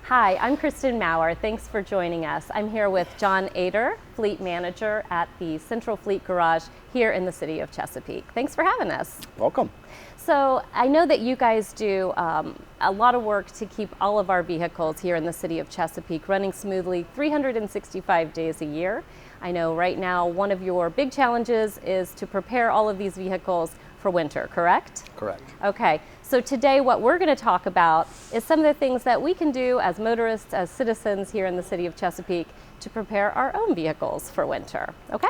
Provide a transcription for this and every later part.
Hi, I'm Kristen Maurer. Thanks for joining us. I'm here with John Ader, Fleet Manager at the Central Fleet Garage here in the city of Chesapeake. Thanks for having us. Welcome. So I know that you guys do a lot of work to keep all of our vehicles here in the city of Chesapeake running smoothly 365 days a year. I know right now one of your big challenges is to prepare all of these vehicles for winter, correct? Correct. Okay, so today what we're going to talk about is some of the things that we can do as motorists, as citizens here in the city of Chesapeake to prepare our own vehicles for winter, okay?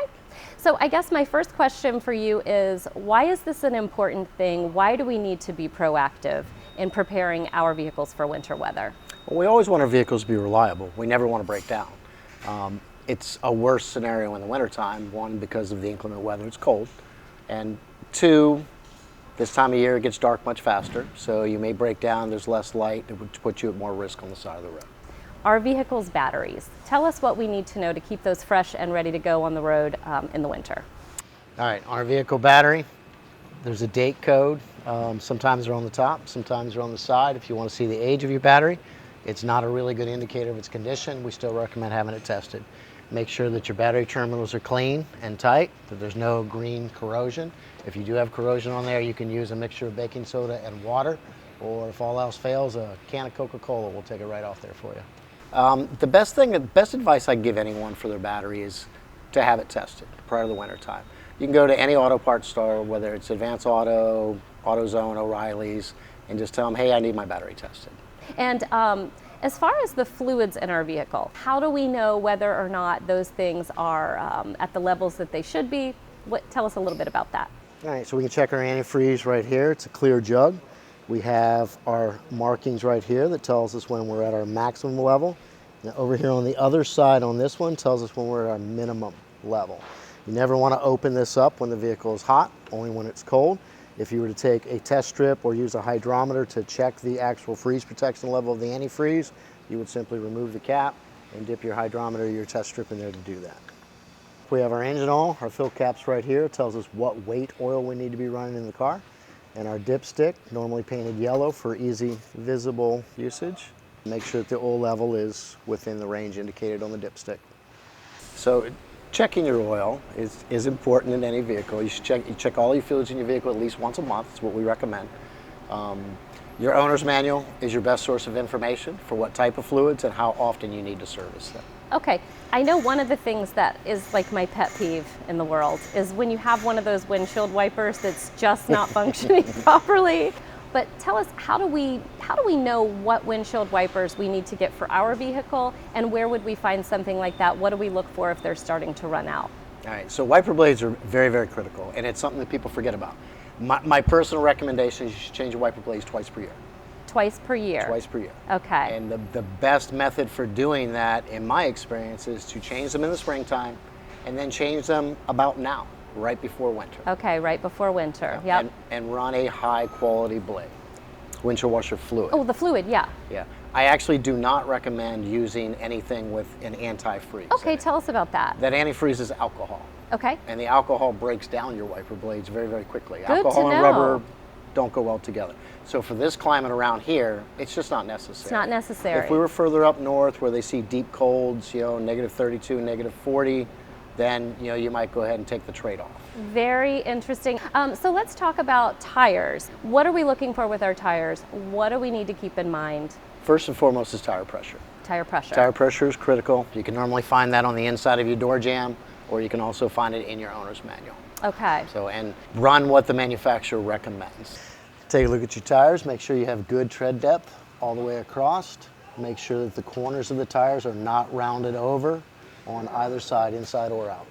So I guess my first question for you is, why is this an important thing? Why do we need to be proactive in preparing our vehicles for winter weather? Well, we always want our vehicles to be reliable. We never want to break down. It's a worse scenario in the wintertime, one, because of the inclement weather, it's cold, and two, this time of year it gets dark much faster, so you may break down, there's less light, it would put you at more risk on the side of the road. Our vehicles' batteries. Tell us what we need to know to keep those fresh and ready to go on the road in the winter. All right, our vehicle battery, there's a date code. Sometimes they're on the top, sometimes they're on the side. If you want to see the age of your battery, it's not a really good indicator of its condition. We still recommend having it tested. Make sure that your battery terminals are clean and tight, that there's no green corrosion. If you do have corrosion on there, you can use a mixture of baking soda and water, or if all else fails, a can of Coca-Cola will take it right off there for you. The best advice I give anyone for their battery is to have it tested prior to the winter time. You can go to any auto parts store, whether it's Advance Auto, AutoZone, O'Reilly's, and just tell them, hey, I need my battery tested. And as far as the fluids in our vehicle, how do we know whether or not those things are at the levels that they should be? Tell us a little bit about that. All right, so we can check our antifreeze right here. It's a clear jug. We have our markings right here that tells us when we're at our maximum level. Now over here on the other side on this one tells us when we're at our minimum level. You never want to open this up when the vehicle is hot, only when it's cold. If you were to take a test strip or use a hydrometer to check the actual freeze protection level of the antifreeze, you would simply remove the cap and dip your hydrometer or your test strip in there to do that. We have our engine oil, our fill caps right here. It tells us what weight oil we need to be running in the car. And our dipstick, normally painted yellow for easy visible usage. Make sure that the oil level is within the range indicated on the dipstick. So checking your oil is important in any vehicle. You should check all your fluids in your vehicle at least once a month. That's what we recommend. Your owner's manual is your best source of information for what type of fluids and how often you need to service them. Okay, I know one of the things that is like my pet peeve in the world is when you have one of those windshield wipers that's just not functioning properly. But tell us, how do we know what windshield wipers we need to get for our vehicle, and where would we find something like that? What do we look for if they're starting to run out? All right, so wiper blades are very, very critical, and it's something that people forget about. My personal recommendation is you should change your wiper blades twice per year. Twice per year? Twice per year. Okay. And the best method for doing that, in my experience, is to change them in the springtime and then change them about now, right before winter. Okay, right before winter, yep. And run a high quality blade. Windshield washer fluid. Oh, the fluid, yeah. Yeah. I actually do not recommend using anything with an antifreeze. Okay, tell us about that. That antifreeze is alcohol. Okay. And the alcohol breaks down your wiper blades very, very quickly. Good Alcohol to and know. rubber don't go well together. So for this climate around here, it's just not necessary. It's not necessary. If we were further up north where they see deep colds, negative 32, negative 40, then you might go ahead and take the trade-off. Very interesting. So let's talk about tires. What are we looking for with our tires? What do we need to keep in mind? First and foremost is tire pressure. Tire pressure. Tire pressure is critical. You can normally find that on the inside of your door jamb, or you can also find it in your owner's manual. Okay. So, and run what the manufacturer recommends. Take a look at your tires. Make sure you have good tread depth all the way across. Make sure that the corners of the tires are not rounded over on either side, inside or out.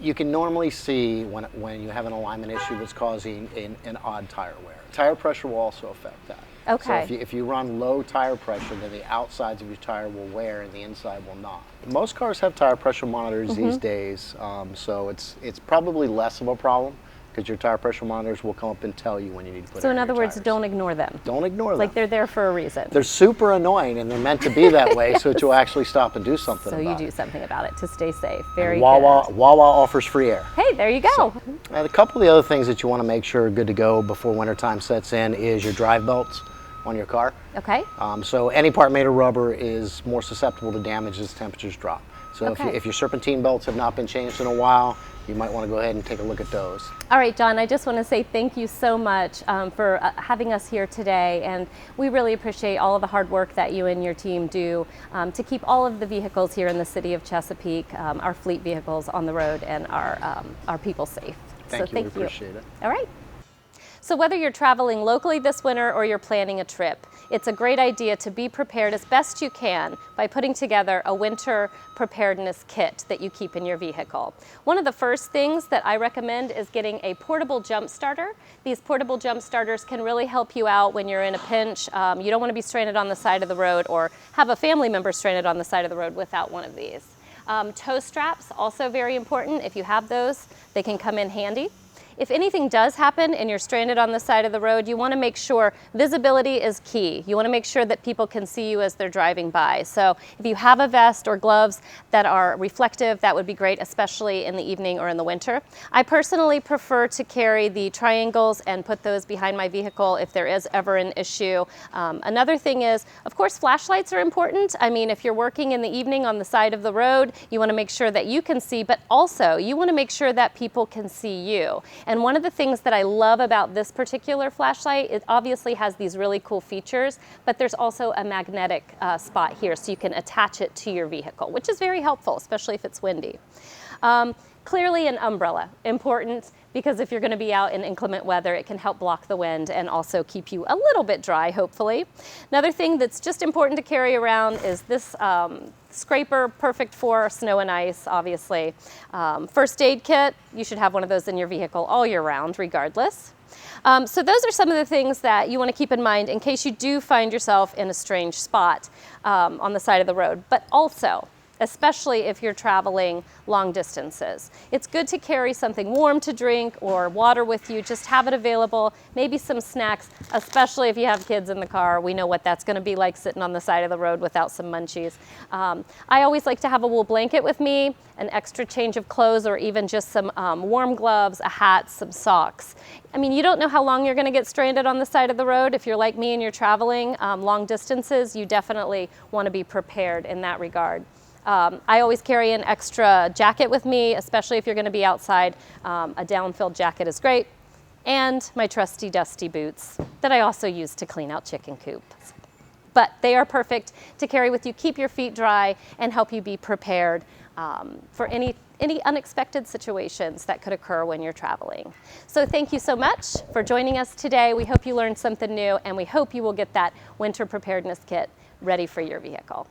You can normally see when you have an alignment issue that's causing an odd tire wear. Tire pressure will also affect that. Okay. So if you run low tire pressure, then the outsides of your tire will wear and the inside will not. Most cars have tire pressure monitors these days, so it's probably less of a problem because your tire pressure monitors will come up and tell you when you need to put it in your tires. So in other words, don't ignore them. Don't ignore them. Like they're there for a reason. They're super annoying and they're meant to be that way so that you'll actually stop and do something So about it. you do something about it to stay safe. Very And Wawa good. offers free air. Hey, there you go. And a couple of the other things that you want to make sure are good to go before wintertime sets in is your drive belts. on your car. Okay. So any part made of rubber is more susceptible to damage as temperatures drop. So Okay. if your serpentine belts have not been changed in a while, you might want to go ahead and take a look at those. All right, John, I just want to say thank you so much for having us here today, and we really appreciate all of the hard work that you and your team do to keep all of the vehicles here in the city of Chesapeake, our fleet vehicles on the road, and our people safe. Thank you, we appreciate it. All right. So whether you're traveling locally this winter or you're planning a trip, it's a great idea to be prepared as best you can by putting together a winter preparedness kit that you keep in your vehicle. One of the first things that I recommend is getting a portable jump starter. These portable jump starters can really help you out when you're in a pinch. You don't want to be stranded on the side of the road or have a family member stranded on the side of the road without one of these. Tow straps, also very important. If you have those, they can come in handy. If anything does happen and you're stranded on the side of the road, you want to make sure visibility is key. You want to make sure that people can see you as they're driving by. So if you have a vest or gloves that are reflective, that would be great, especially in the evening or in the winter. I personally prefer to carry the triangles and put those behind my vehicle if there is ever an issue. Another thing is, of course, flashlights are important. I mean, if you're working in the evening on the side of the road, you want to make sure that you can see, but also you want to make sure that people can see you. And one of the things that I love about this particular flashlight, it obviously has these really cool features, but there's also a magnetic spot here so you can attach it to your vehicle, which is very helpful, especially if it's windy. Clearly an umbrella, important, because if you're going to be out in inclement weather, it can help block the wind and also keep you a little bit dry, hopefully. Another thing that's just important to carry around is this scraper, perfect for snow and ice, obviously. First aid kit, you should have one of those in your vehicle all year round, regardless. So those are some of the things that you want to keep in mind in case you do find yourself in a strange spot on the side of the road. But also, especially if you're traveling long distances, it's good to carry something warm to drink or water with you. Just have it available, maybe some snacks, especially if you have kids in the car. We know what that's going to be like sitting on the side of the road without some munchies. I always like to have a wool blanket with me, an extra change of clothes, or even just some warm gloves, a hat, some socks. I mean, you don't know how long you're going to get stranded on the side of the road. If you're like me and you're traveling long distances, you definitely want to be prepared in that regard. I always carry an extra jacket with me, especially if you're going to be outside. A down-filled jacket is great. And my trusty dusty boots that I also use to clean out chicken coops. But they are perfect to carry with you, keep your feet dry, and help you be prepared for any unexpected situations that could occur when you're traveling. So thank you so much for joining us today. We hope you learned something new, and we hope you will get that winter preparedness kit ready for your vehicle.